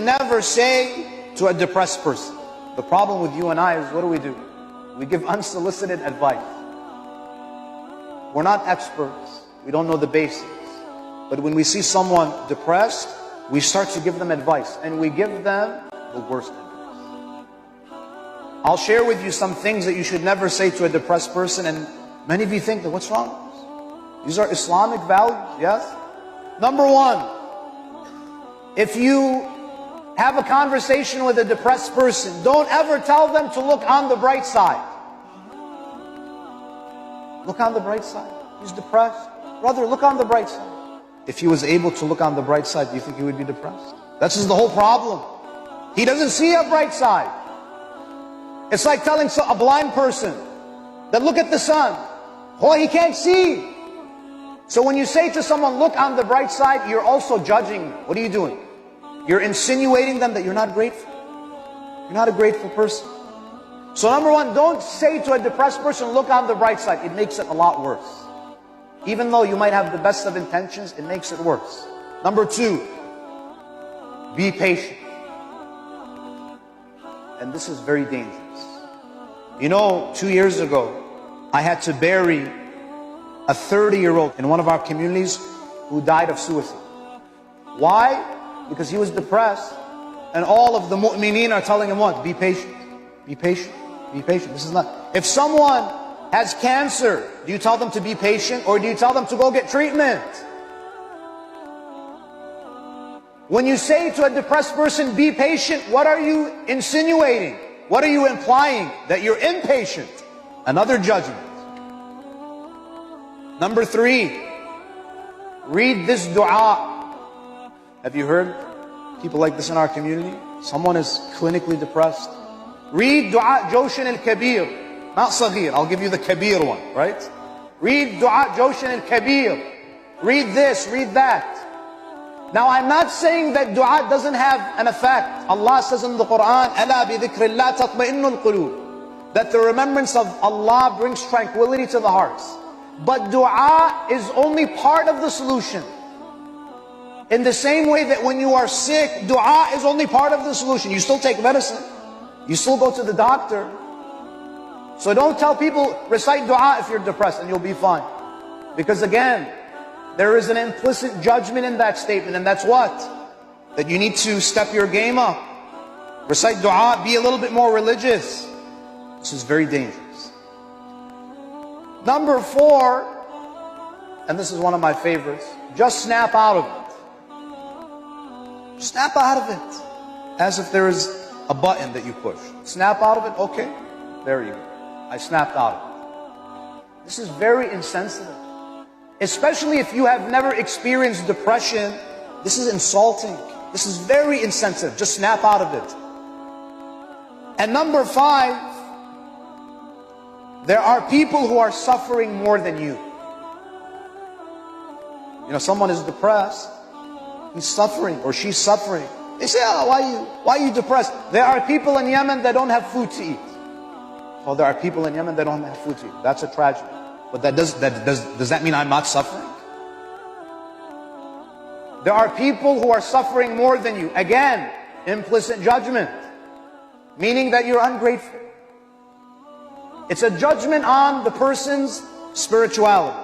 never say to a depressed person. The problem with you and I is, what do? We give unsolicited advice. We're not experts. We don't know the basics. But when we see someone depressed, we start to give them advice, and we give them the worst advice. I'll share with you some things that you should never say to a depressed person, and many of you think that, what's wrong with this? These are Islamic values, yes? Number one, if you have a conversation with a depressed person, don't ever tell them to look on the bright side. Look on the bright side. He's depressed. Brother, look on the bright side. If he was able to look on the bright side, do you think he would be depressed? That's just the whole problem. He doesn't see a bright side. It's like telling a blind person that look at the sun. Oh, he can't see. So when you say to someone, look on the bright side, you're also judging them. What are you doing? You're insinuating them that you're not grateful. You're not a grateful person. So number one, don't say to a depressed person, look on the bright side. It makes it a lot worse. Even though you might have the best of intentions, it makes it worse. Number two, be patient. And this is very dangerous. You know, 2 years ago, I had to bury a 30-year-old in one of our communities who died of suicide. Why? Because he was depressed, and all of the mu'mineen are telling him what? Be patient. Be patient. Be patient. This is not... If someone has cancer, do you tell them to be patient, or do you tell them to go get treatment? When you say to a depressed person, be patient, what are you insinuating? What are you implying? That you're impatient. Another judgment. Number three, read this dua. Have you heard people like this in our community? Someone is clinically depressed. Read dua Joshan al-Kabir. Not Saghir, I'll give you the Kabir one, right? Read dua Joshan al-Kabir. Read this, read that. Now I'm not saying that dua doesn't have an effect. Allah says in the Quran, أَلَا بِذِكْرِ اللَّهِ تَطْمَئِنُّ الْقُلُوبِ, that the remembrance of Allah brings tranquility to the hearts. But dua is only part of the solution. In the same way that when you are sick, dua is only part of the solution. You still take medicine. You still go to the doctor. So don't tell people, recite dua if you're depressed and you'll be fine. Because again, there is an implicit judgment in that statement, and that's what? That you need to step your game up. Recite dua, be a little bit more religious. This is very dangerous. Number four, and this is one of my favorites, just snap out of it. Snap out of it. As if there is a button that you push. Snap out of it, okay, there you go. I snapped out of it. This is very insensitive. Especially if you have never experienced depression, this is insulting. This is very insensitive. Just snap out of it. And number five, there are people who are suffering more than you. You know, someone is depressed, he's suffering or she's suffering. They say, oh, why are you depressed? There are people in Yemen that don't have food to eat. Oh, there are people in Yemen that don't have food to eat. That's a tragedy. But does that mean I'm not suffering? There are people who are suffering more than you. Again, implicit judgment. Meaning that you're ungrateful. It's a judgment on the person's spirituality.